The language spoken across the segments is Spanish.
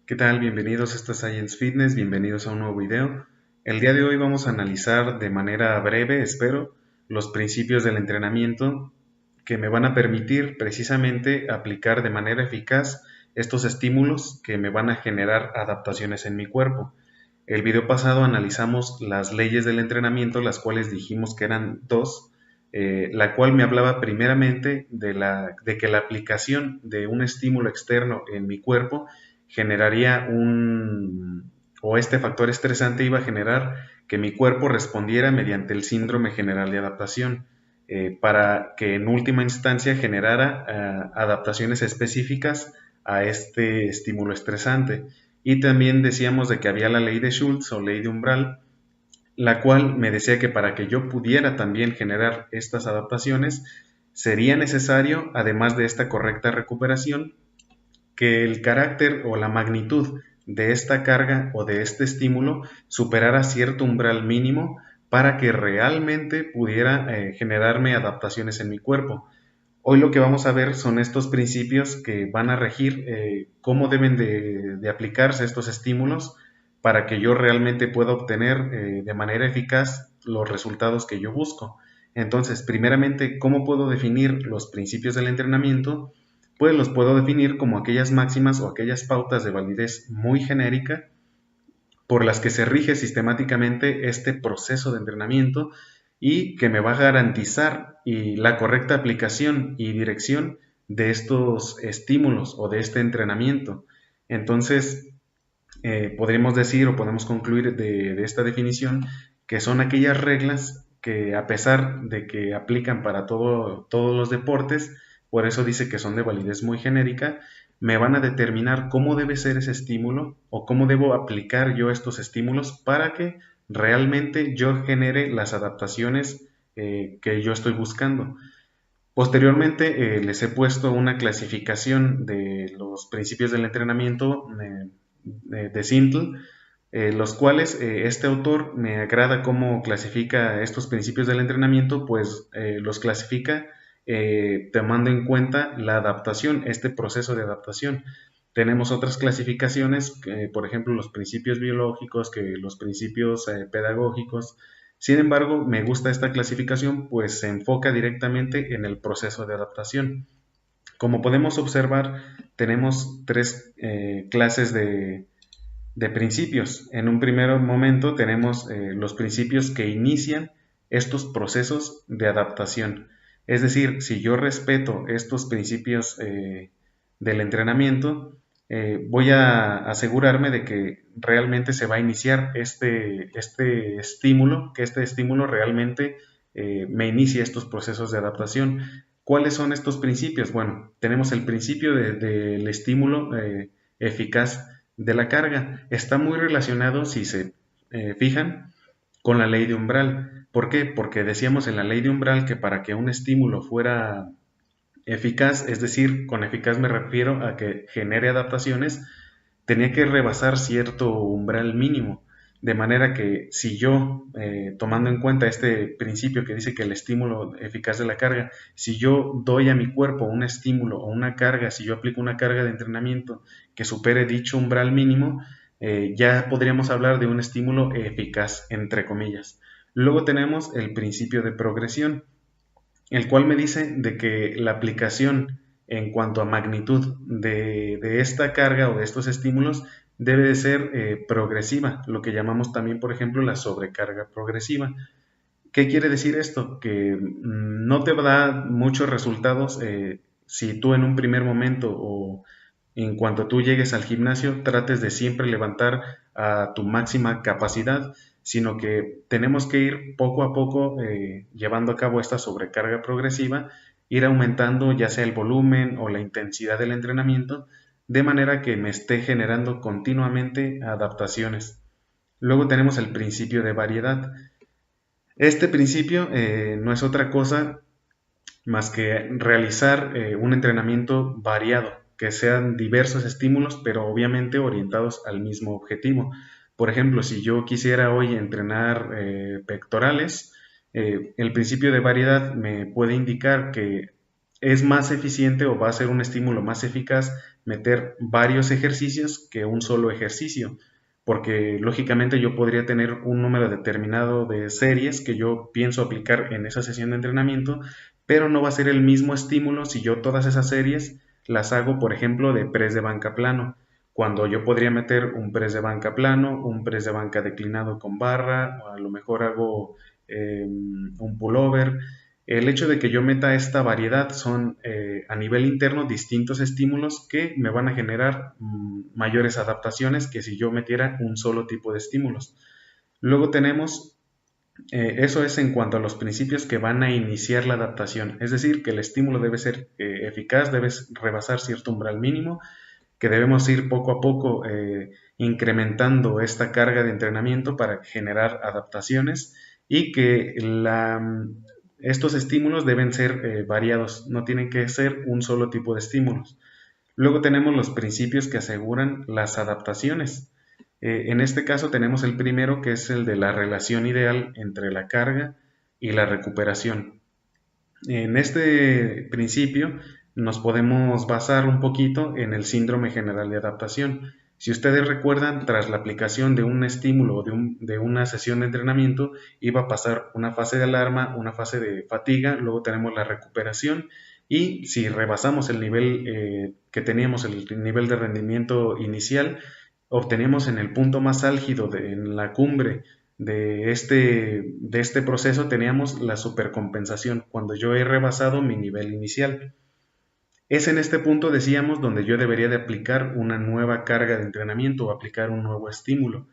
¿Qué tal? Bienvenidos a esta Science Fitness, bienvenidos a un nuevo video. El día de hoy vamos a analizar de manera breve, espero, los principios del entrenamiento que me van a permitir precisamente aplicar de manera eficaz estos estímulos que me van a generar adaptaciones en mi cuerpo. El video pasado analizamos las leyes del entrenamiento, las cuales dijimos que eran dos, la cual me hablaba primeramente de que la aplicación de un estímulo externo en mi cuerpo generaría o este factor estresante iba a generar que mi cuerpo respondiera mediante el síndrome general de adaptación, para que en última instancia generara adaptaciones específicas a este estímulo estresante. Y también decíamos de que había la ley de Schultz o ley de umbral, la cual me decía que para que yo pudiera también generar estas adaptaciones, sería necesario, además de esta correcta recuperación, que el carácter o la magnitud de esta carga o de este estímulo superara cierto umbral mínimo para que realmente pudiera generarme adaptaciones en mi cuerpo. Hoy lo que vamos a ver son estos principios que van a regir cómo deben de aplicarse estos estímulos para que yo realmente pueda obtener de manera eficaz los resultados que yo busco. Entonces, primeramente, ¿cómo puedo definir los principios del entrenamiento? Pues los puedo definir como aquellas máximas o aquellas pautas de validez muy genérica por las que se rige sistemáticamente este proceso de entrenamiento y que me va a garantizar la correcta aplicación y dirección de estos estímulos o de este entrenamiento. Entonces, podríamos decir o podemos concluir de esta definición que son aquellas reglas que, a pesar de que aplican para todos los deportes, por eso dice que son de validez muy genérica, me van a determinar cómo debe ser ese estímulo o cómo debo aplicar yo estos estímulos para que realmente yo genere las adaptaciones que yo estoy buscando. Posteriormente les he puesto una clasificación de los principios del entrenamiento de Sintel, los cuales este autor me agrada cómo clasifica estos principios del entrenamiento, pues los clasifica tomando en cuenta la adaptación, este proceso de adaptación. Tenemos otras clasificaciones, por ejemplo, los principios biológicos, que los principios pedagógicos. Sin embargo, me gusta esta clasificación, pues se enfoca directamente en el proceso de adaptación. Como podemos observar, tenemos tres clases de principios. En un primer momento tenemos los principios que inician estos procesos de adaptación. Es decir, si yo respeto estos principios del entrenamiento, voy a asegurarme de que realmente se va a iniciar este estímulo, que este estímulo realmente me inicie estos procesos de adaptación. ¿Cuáles son estos principios? Bueno, tenemos el principio del estímulo eficaz de la carga. Está muy relacionado, si se fijan, con la ley de umbral. ¿Por qué? Porque decíamos en la ley de umbral que para que un estímulo fuera eficaz, es decir, con eficaz me refiero a que genere adaptaciones, tenía que rebasar cierto umbral mínimo. De manera que si yo, tomando en cuenta este principio que dice que el estímulo eficaz de la carga, si yo doy a mi cuerpo un estímulo o una carga, si yo aplico una carga de entrenamiento que supere dicho umbral mínimo, ya podríamos hablar de un estímulo eficaz, entre comillas. Luego tenemos el principio de progresión, el cual me dice de que la aplicación en cuanto a magnitud de esta carga o de estos estímulos debe de ser progresiva, lo que llamamos también, por ejemplo, la sobrecarga progresiva. ¿Qué quiere decir esto? Que no te da muchos resultados si tú en un primer momento o en cuanto tú llegues al gimnasio trates de siempre levantar a tu máxima capacidad, sino que tenemos que ir poco a poco llevando a cabo esta sobrecarga progresiva, ir aumentando ya sea el volumen o la intensidad del entrenamiento, de manera que me esté generando continuamente adaptaciones. Luego tenemos el principio de variedad. Este principio no es otra cosa más que realizar un entrenamiento variado, que sean diversos estímulos, pero obviamente orientados al mismo objetivo. Por ejemplo, si yo quisiera hoy entrenar pectorales, el principio de variedad me puede indicar que es más eficiente o va a ser un estímulo más eficaz meter varios ejercicios que un solo ejercicio, porque lógicamente yo podría tener un número determinado de series que yo pienso aplicar en esa sesión de entrenamiento, pero no va a ser el mismo estímulo si yo todas esas series las hago, por ejemplo, de press de banca plano, cuando yo podría meter un press de banca plano, un press de banca declinado con barra, o a lo mejor hago un pullover. El hecho de que yo meta esta variedad son a nivel interno distintos estímulos que me van a generar mayores adaptaciones que si yo metiera un solo tipo de estímulos. Luego tenemos, eso es en cuanto a los principios que van a iniciar la adaptación, es decir, que el estímulo debe ser eficaz, debe rebasar cierto umbral mínimo, que debemos ir poco a poco incrementando esta carga de entrenamiento para generar adaptaciones y que estos estímulos deben ser variados, no tienen que ser un solo tipo de estímulos. Luego tenemos los principios que aseguran las adaptaciones. En este caso tenemos el primero, que es el de la relación ideal entre la carga y la recuperación. En este principio nos podemos basar un poquito en el síndrome general de adaptación. Si ustedes recuerdan, tras la aplicación de un estímulo o de una sesión de entrenamiento, iba a pasar una fase de alarma, una fase de fatiga, luego tenemos la recuperación y si rebasamos el nivel que teníamos, el nivel de rendimiento inicial, obteníamos en el punto más álgido, en la cumbre de este proceso, teníamos la supercompensación, cuando yo he rebasado mi nivel inicial. Es en este punto, decíamos, donde yo debería de aplicar una nueva carga de entrenamiento o aplicar un nuevo estímulo,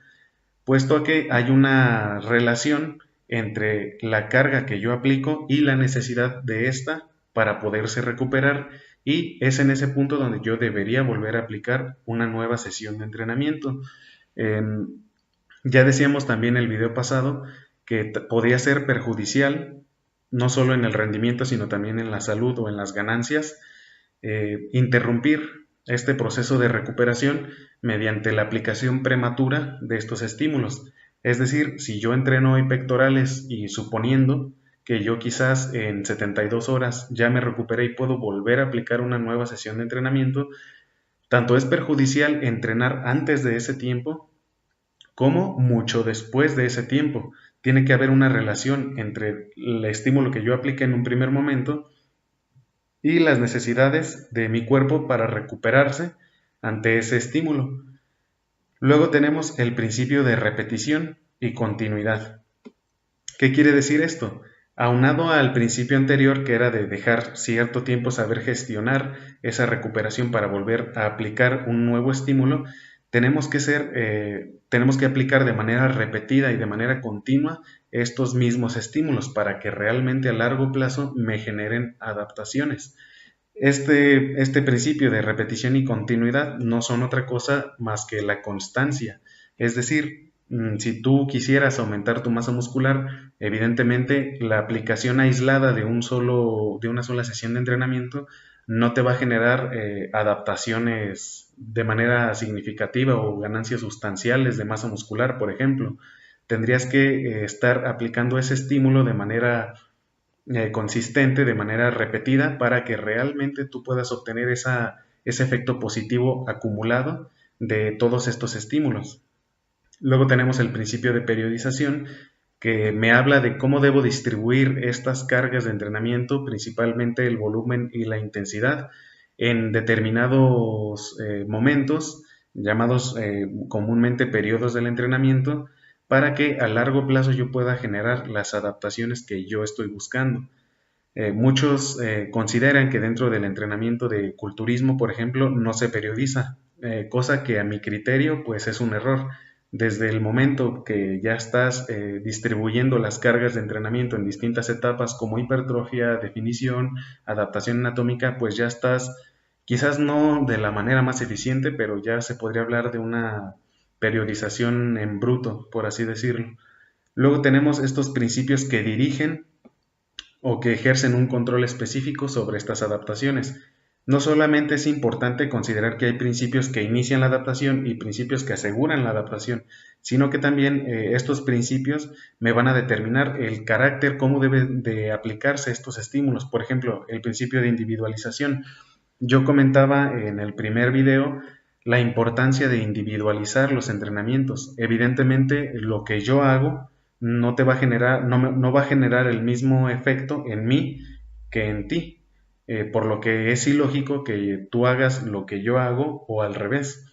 puesto a que hay una relación entre la carga que yo aplico y la necesidad de esta para poderse recuperar, y es en ese punto donde yo debería volver a aplicar una nueva sesión de entrenamiento. Ya decíamos también en el video pasado que podría ser perjudicial no solo en el rendimiento sino también en la salud o en las ganancias, interrumpir este proceso de recuperación mediante la aplicación prematura de estos estímulos. Es decir, si yo entreno hoy pectorales y suponiendo que yo quizás en 72 horas ya me recuperé y puedo volver a aplicar una nueva sesión de entrenamiento, tanto es perjudicial entrenar antes de ese tiempo como mucho después de ese tiempo. Tiene que haber una relación entre el estímulo que yo aplique en un primer momento y las necesidades de mi cuerpo para recuperarse ante ese estímulo. Luego tenemos el principio de repetición y continuidad. ¿Qué quiere decir esto? Aunado al principio anterior, que era de dejar cierto tiempo saber gestionar esa recuperación para volver a aplicar un nuevo estímulo, tenemos que aplicar de manera repetida y de manera continua estos mismos estímulos para que realmente a largo plazo me generen adaptaciones. Este principio de repetición y continuidad no son otra cosa más que la constancia. Es decir, si tú quisieras aumentar tu masa muscular, evidentemente la aplicación aislada de una sola sesión de entrenamiento no te va a generar adaptaciones de manera significativa o ganancias sustanciales de masa muscular, por ejemplo. Tendrías que estar aplicando ese estímulo de manera consistente, de manera repetida, para que realmente tú puedas obtener ese efecto positivo acumulado de todos estos estímulos. Luego tenemos el principio de periodización, que me habla de cómo debo distribuir estas cargas de entrenamiento, principalmente el volumen y la intensidad, en determinados momentos, llamados comúnmente periodos del entrenamiento, para que a largo plazo yo pueda generar las adaptaciones que yo estoy buscando. Muchos consideran que dentro del entrenamiento de culturismo, por ejemplo, no se periodiza, cosa que a mi criterio pues es un error. Desde el momento que ya estás distribuyendo las cargas de entrenamiento en distintas etapas como hipertrofia, definición, adaptación anatómica, pues ya estás, quizás no de la manera más eficiente, pero ya se podría hablar de una periodización en bruto, por así decirlo. Luego tenemos estos principios que dirigen o que ejercen un control específico sobre estas adaptaciones. No solamente es importante considerar que hay principios que inician la adaptación y principios que aseguran la adaptación, sino que también estos principios me van a determinar el carácter, cómo deben de aplicarse estos estímulos. Por ejemplo, el principio de individualización. Yo comentaba en el primer video la importancia de individualizar los entrenamientos. Evidentemente, lo que yo hago no te va a generar, no va a generar el mismo efecto en mí que en ti, por lo que es ilógico que tú hagas lo que yo hago o al revés.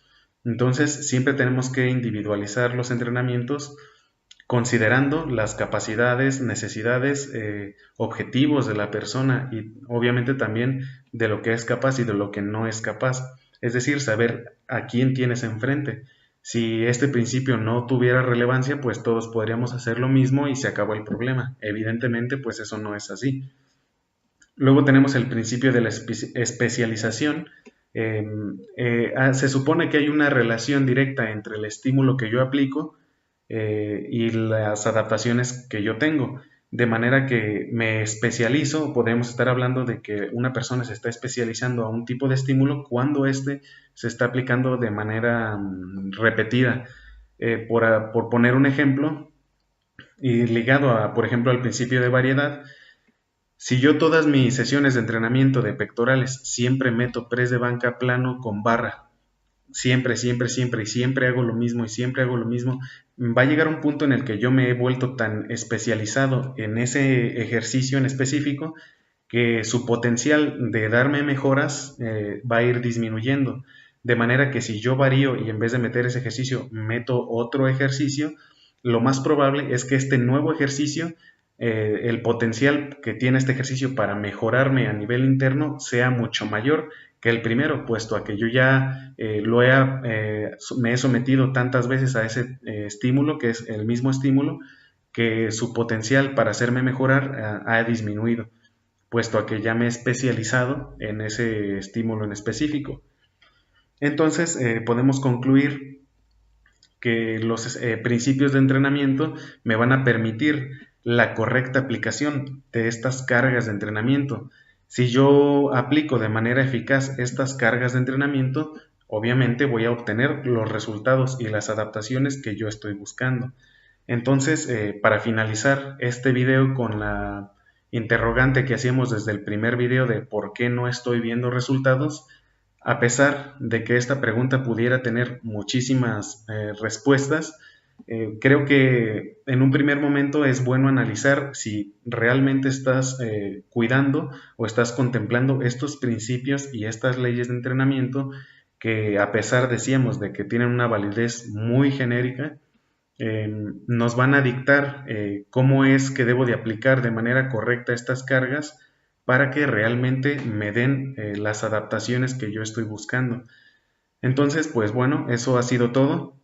Entonces, siempre tenemos que individualizar los entrenamientos considerando las capacidades, necesidades, objetivos de la persona y obviamente también de lo que es capaz y de lo que no es capaz. Es decir, saber a quién tienes enfrente. Si este principio no tuviera relevancia, pues todos podríamos hacer lo mismo y se acabó el problema. Evidentemente, pues eso no es así. Luego tenemos el principio de la especialización. Se supone que hay una relación directa entre el estímulo que yo aplico y las adaptaciones que yo tengo. De manera que me especializo, podemos estar hablando de que una persona se está especializando a un tipo de estímulo cuando éste se está aplicando de manera repetida. Por poner un ejemplo, y ligado a, por ejemplo, al principio de variedad, si yo todas mis sesiones de entrenamiento de pectorales siempre meto press de banca plano con barra, siempre, siempre, siempre, y siempre hago lo mismo y siempre hago lo mismo, va a llegar un punto en el que yo me he vuelto tan especializado en ese ejercicio en específico que su potencial de darme mejoras va a ir disminuyendo. De manera que si yo varío y en vez de meter ese ejercicio meto otro ejercicio, lo más probable es que este nuevo ejercicio, el potencial que tiene este ejercicio para mejorarme a nivel interno sea mucho mayor que el primero, puesto a que yo ya me he sometido tantas veces a ese estímulo, que es el mismo estímulo, que su potencial para hacerme mejorar ha disminuido, puesto a que ya me he especializado en ese estímulo en específico. Entonces, podemos concluir que los principios de entrenamiento me van a permitir la correcta aplicación de estas cargas de entrenamiento. Si yo aplico de manera eficaz estas cargas de entrenamiento, obviamente voy a obtener los resultados y las adaptaciones que yo estoy buscando. Entonces, para finalizar este video con la interrogante que hacíamos desde el primer video de por qué no estoy viendo resultados, a pesar de que esta pregunta pudiera tener muchísimas respuestas, creo que en un primer momento es bueno analizar si realmente estás cuidando o estás contemplando estos principios y estas leyes de entrenamiento que, a pesar, decíamos, de que tienen una validez muy genérica, nos van a dictar cómo es que debo de aplicar de manera correcta estas cargas para que realmente me den las adaptaciones que yo estoy buscando. Entonces, pues bueno, eso ha sido todo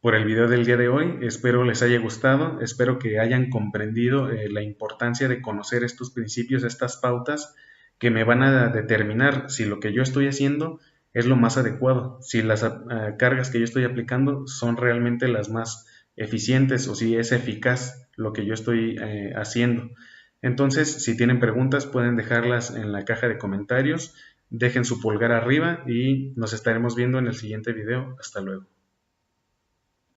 por el video del día de hoy. Espero les haya gustado, espero que hayan comprendido la importancia de conocer estos principios, estas pautas que me van a determinar si lo que yo estoy haciendo es lo más adecuado, si las cargas que yo estoy aplicando son realmente las más eficientes o si es eficaz lo que yo estoy haciendo. Entonces, si tienen preguntas, pueden dejarlas en la caja de comentarios, dejen su pulgar arriba y nos estaremos viendo en el siguiente video. Hasta luego.